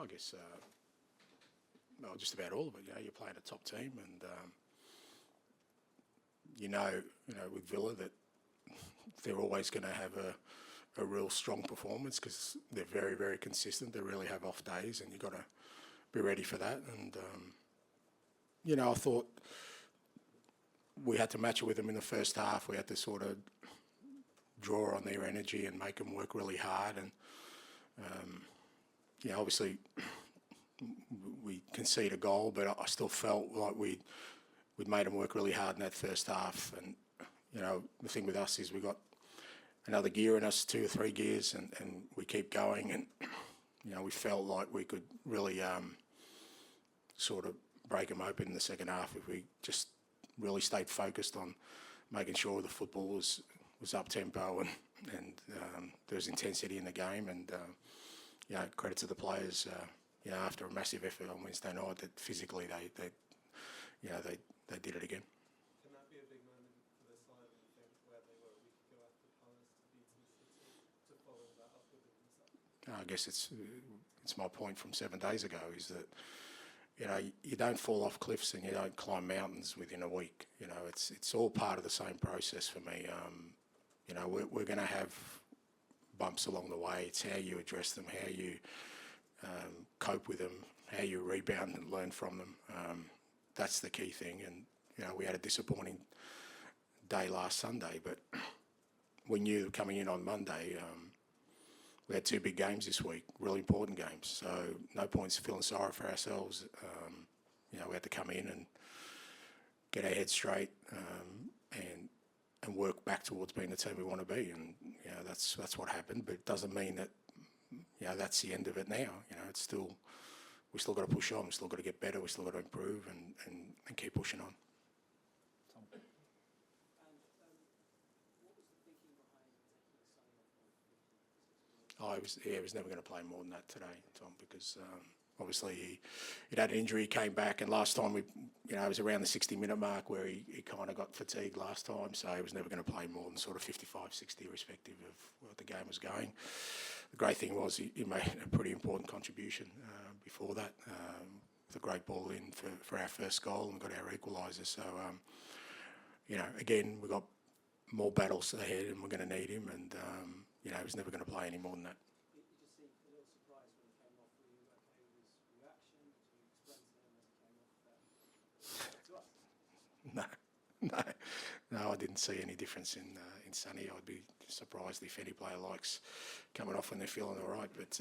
I guess, well, just about all of it. You're playing a top team, and with Villa that they're always going to have a real strong performance because they're very, very consistent. They really have off days, and you've got to be ready for that. And I thought we had to match it with them in the first half. We had to sort of draw on their energy and make them work really hard. And obviously we conceded a goal, but I still felt like we'd made them work really hard in that first half. And the thing with us is we got another gear in us, 2 or 3 gears, and we keep going. And we felt like we could really sort of break them open in the second half if we just really stayed focused on making sure the football was up tempo and there was intensity in the game. And credit to the players. After a massive effort on Wednesday night, that physically they did it again. Can that be a big moment for the side when you think where they were a week ago after Palace to beating City to follow that up with the result? I guess it's my point from 7 days ago is that you don't fall off cliffs and you don't climb mountains within a week. It's all part of the same process for me. We're going to have bumps along the way. It's how you address them, how you cope with them, how you rebound and learn from them. That's the key thing. And we had a disappointing day last Sunday, but we knew coming in on Monday. We had 2 big games this week, really important games. So no points feeling sorry for ourselves. We had to come in and get our heads straight and work back towards being the team we want to be. And that's what happened. But it doesn't mean that that's the end of it now. It's still we still got to push on. We still got to get better. We still got to improve and keep pushing on. Tom. And what was the thinking behind taking Sonny off? He was never going to play more than that today, Tom, because obviously he'd had an injury, he came back, and last time it was around the 60-minute mark where he kind of got fatigued last time, so he was never going to play more than sort of 55, 60, respective of what the game was going. The great thing was he made a pretty important contribution before that, with a great ball in for our first goal and got our equaliser. So, again, we've got more battles ahead and we're going to need him, and he was never going to play any more than that. You just seemed a little surprised when he came off. Were you okay with his reaction? Did you explain to him as he came off that? No, I didn't see any difference in Sonny. I'd be surprised if any player likes coming off when they're feeling all right. But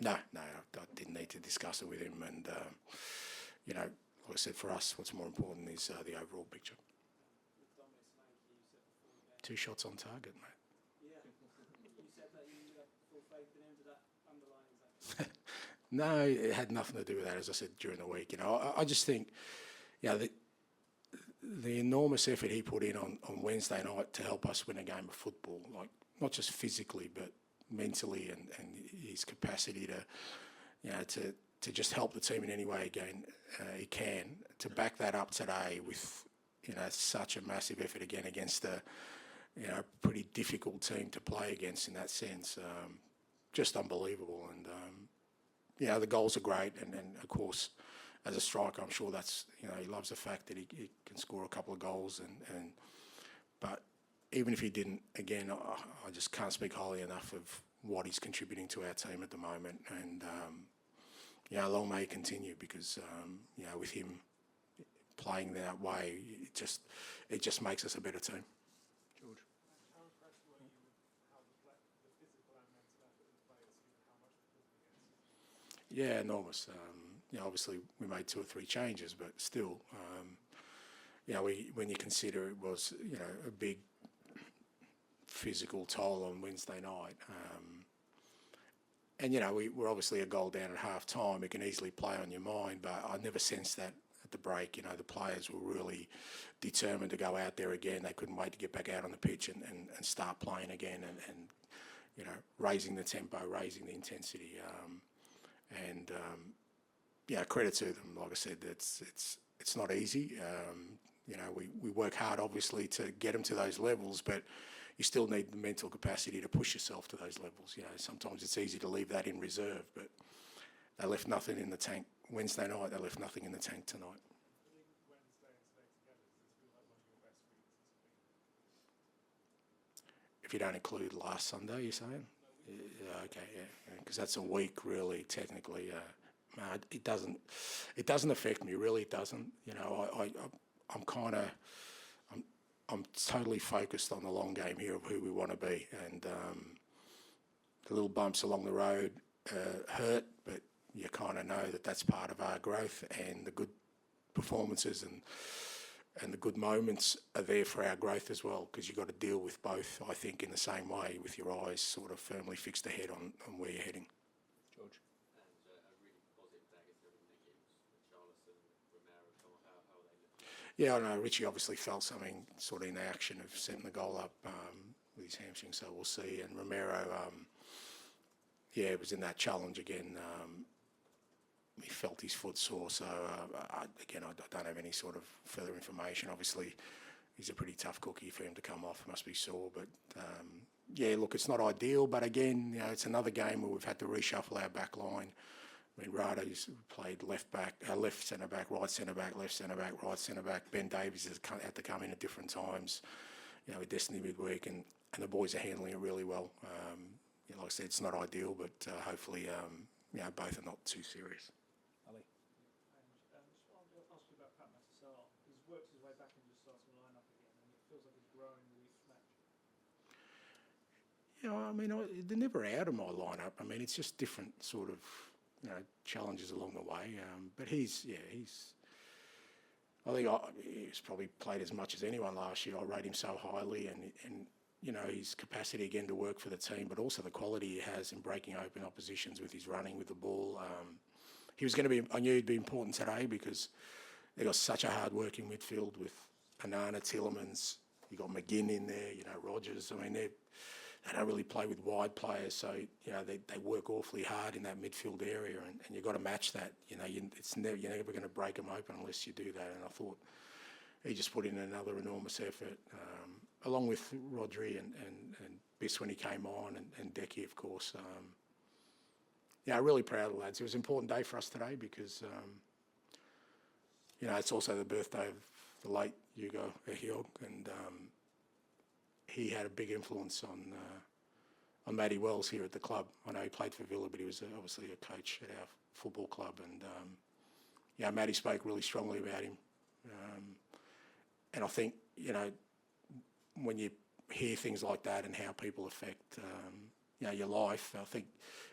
no, I didn't need to discuss it with him. And like I said, for us, what's more important is the overall picture. With Dominic Solanke, you said before the game. 2 shots on target, mate. Yeah, you said that you had full faith in him. Did that underline exactly? No, it had nothing to do with that. As I said during the week, I just think, the enormous effort he put in on Wednesday night to help us win a game of football, like not just physically but mentally, and his capacity to just help the team in any way again he can, to back that up today with such a massive effort again against a pretty difficult team to play against in that sense, just unbelievable. And the goals are great, and of course, as a striker, I'm sure that's he loves the fact that he can score a couple of goals, but even if he didn't, again, I just can't speak highly enough of what he's contributing to our team at the moment, and long may he continue, because with him playing that way, it just makes us a better team. George. How impressed were you with how the physical and mental effort of the players, how much they put against? Yeah, enormous. Obviously we made 2 or 3 changes, but still, when you consider it was, a big physical toll on Wednesday night, and we're obviously a goal down at half time. It can easily play on your mind, but I never sensed that at the break. The players were really determined to go out there again. They couldn't wait to get back out on the pitch and start playing again, and raising the tempo, raising the intensity, credit to them. Like I said, it's not easy. We work hard, obviously, to get them to those levels, but you still need the mental capacity to push yourself to those levels. Sometimes it's easy to leave that in reserve, but they left nothing in the tank Wednesday night. They left nothing in the tank tonight. If you don't include last Sunday, you're saying? Yeah, okay, yeah, because that's a week, really. Technically, it doesn't affect me. Really, it doesn't. You know, I'm totally focused on the long game here of who we want to be, and the little bumps along the road hurt, but you kind of know that that's part of our growth, and the good performances and the good moments are there for our growth as well, because you've got to deal with both, I think, in the same way, with your eyes sort of firmly fixed ahead on where you're heading. George? And a really positive day, is there any negatives? Richarlison, Romero, how are they looking? Yeah, I know Richie obviously felt something sort of in the action of setting the goal up with his hamstring, so we'll see. And Romero, was in that challenge again. He felt his foot sore, so I don't have any sort of further information. Obviously, he's a pretty tough cookie for him to come off. Must be sore, but look, it's not ideal. But again, you know, it's another game where we've had to reshuffle our back line. I mean, Rado's played left back, left centre back, right centre back, left centre back, right centre back. Ben Davies has had to come in at different times. You know, with Destiny midweek, and the boys are handling it really well. Like I said, it's not ideal, but hopefully, both are not too serious. Just wanted to ask you about Matty Wells. He's worked his way back into the starting lineup again, and it feels like he's growing with each match. Yeah, I mean, they're never out of my lineup. I mean, it's just different sort of, challenges along the way. But I think he's probably played as much as anyone last year. I rate him so highly, and his capacity again to work for the team, but also the quality he has in breaking open oppositions with his running with the ball. He was going to be, I knew he'd be important today because they've got such a hard-working midfield with Anana, Tillemans. You got McGinn in there, Rogers. I mean, they don't really play with wide players, so they work awfully hard in that midfield area, and you've got to match that. You're never going to break them open unless you do that. And I thought he just put in another enormous effort, along with Rodri and Biss when he came on, and Decky, of course. Really proud of the lads. It was an important day for us today because, it's also the birthday of the late Ugo Ehiogu, and he had a big influence on Matty Wells here at the club. I know he played for Villa, but he was obviously a coach at our football club, and Matty spoke really strongly about him. And I think, when you hear things like that and how people affect, your life, I think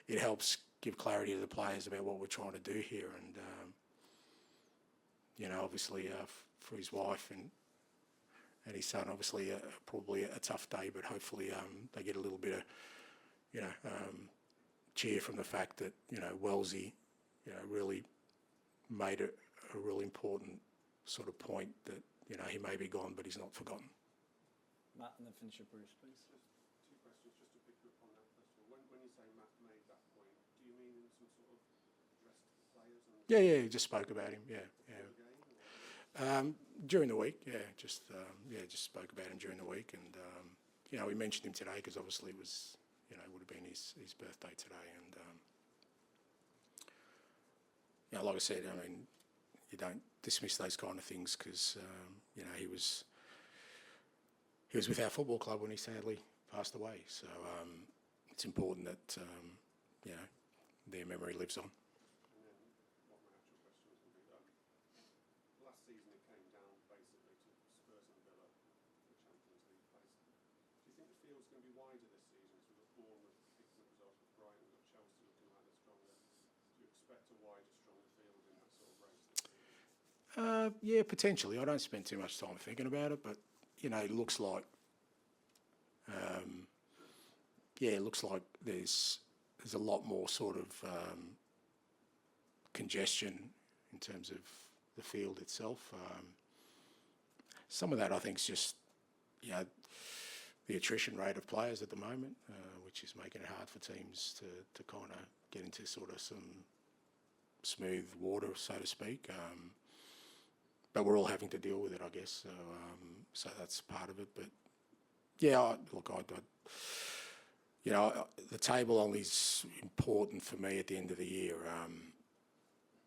it helps give clarity to the players about what we're trying to do here. And, obviously for his wife and his son, obviously probably a tough day, but hopefully they get a little bit of, cheer from the fact that, Wellsy, really made a really important sort of point that, he may be gone, but he's not forgotten. Matt, and then finish your Bruce, please. Just two questions, just to pick up on that first of all. When you say Matt made that point, do you mean in some sort of address to the players? Yeah, he just spoke about him, yeah. During the week, just spoke about him during the week, and we mentioned him today because obviously it was, would have been his birthday today, and like I said, I mean, you don't dismiss those kind of things because he was with our football club when he sadly passed away, so it's important that their memory lives on. Last season it came down basically to Spurs and Villa for the Champions League place. Do you think the field's going to be wider this season? So we've got Bournemouth picking up results with Brighton, we've got Chelsea looking like they're stronger. Do you expect a wider, stronger field in that sort of race this season? Potentially. I don't spend too much time thinking about it, but it looks like there's a lot more sort of congestion in terms of the field itself. Some of that I think is just the attrition rate of players at the moment, which is making it hard for teams to kind of get into sort of some smooth water, so to speak. But we're all having to deal with it, I guess. So that's part of it. But the table only is important for me at the end of the year.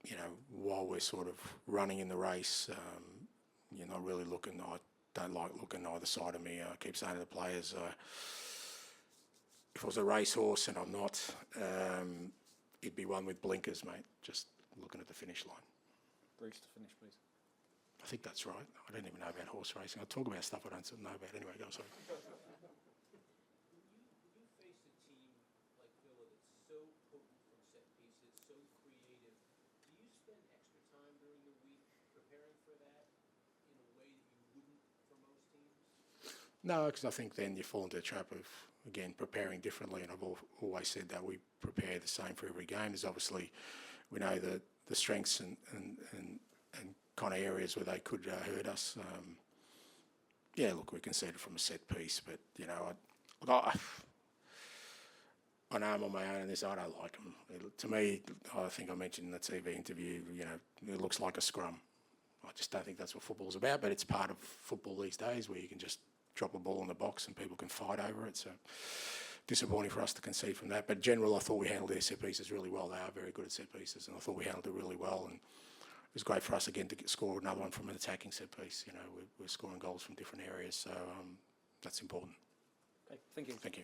you know, while we're sort of running in the race, you're not really looking. I don't like looking either side of me. I keep saying to the players, if I was a racehorse and I'm not, it'd be one with blinkers, mate, just looking at the finish line. Bruce, to finish, please. I think that's right. I don't even know about horse racing. I talk about stuff I don't know about. Anyway, go on, sorry. When you face a team like Villa that's so potent from set pieces, so creative, do you spend extra time during the week preparing for that in a way that you wouldn't for most teams? No, because I think then you fall into the trap of, again, preparing differently. And I've always said that we prepare the same for every game. There's obviously, we know the strengths and kind of areas where they could hurt us. Yeah, look, we conceded from a set piece, but, you know, I know I'm on my own in this. I don't like them. To me, I think I mentioned in the TV interview, you know, it looks like a scrum. I just don't think that's what football's about, but it's part of football these days where you can just drop a ball in the box and people can fight over it. So disappointing for us to concede from that. But in general, I thought we handled their set pieces really well. They are very good at set pieces, and I thought we handled it really well. And it was great for us again to score another one from an attacking set piece. You know, we're scoring goals from different areas, so that's important. Okay, thank you. Thank you.